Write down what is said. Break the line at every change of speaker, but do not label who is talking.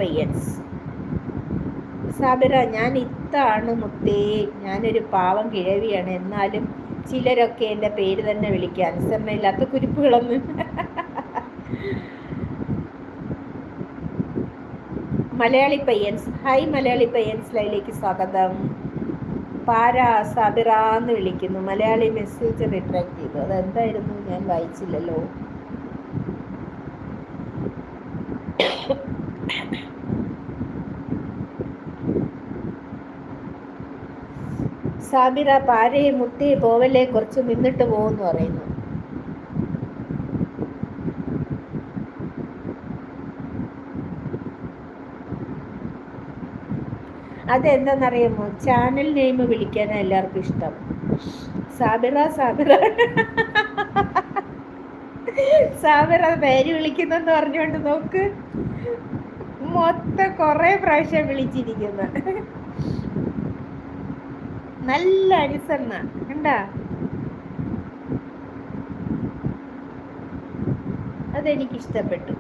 പയ്യൻസ്. സാബിറ, ഞാൻ ഇത്താണ് മുത്തേ, ഞാനൊരു പാവം കിഴവിയാണ്, എന്നാലും ചിലരൊക്കെ എൻ്റെ പേര് തന്നെ വിളിക്കാൻ അനുസരണയില്ലാത്ത കുരിപ്പുകളൊന്നും. മലയാളി പയ്യൻസ്, ഹായ് മലയാളി പയ്യൻസ്, ലൈവിലേക്ക് സ്വാഗതം. പാര സാബിറാന്ന് വിളിക്കുന്നു. മലയാളി മെസ്സേജ് റിട്രാക്ട് ചെയ്തു, അതെന്തായിരുന്നു ഞാൻ വായിച്ചില്ലല്ലോ. സാബിറ, പാരയെ മുത്തേ പോവല്ലേ, കുറച്ച് നിന്നിട്ട് പോകുമെന്ന് പറയുന്നു. അതെന്താണെന്നറിയാമോ, ചാനൽ നെയിം വിളിക്കാനാ എല്ലാവർക്കും ഇഷ്ടം. സാബിറ സാബിറ സാബിറ പേര് വിളിക്കുന്നെന്ന് പറഞ്ഞുകൊണ്ട് നോക്ക്, മൊത്തം കൊറേ പ്രാവശ്യം വിളിച്ചിരിക്കുന്നു. നല്ല അനുസരണ കണ്ടാ, അതെനിക്കിഷ്ടപ്പെട്ടു.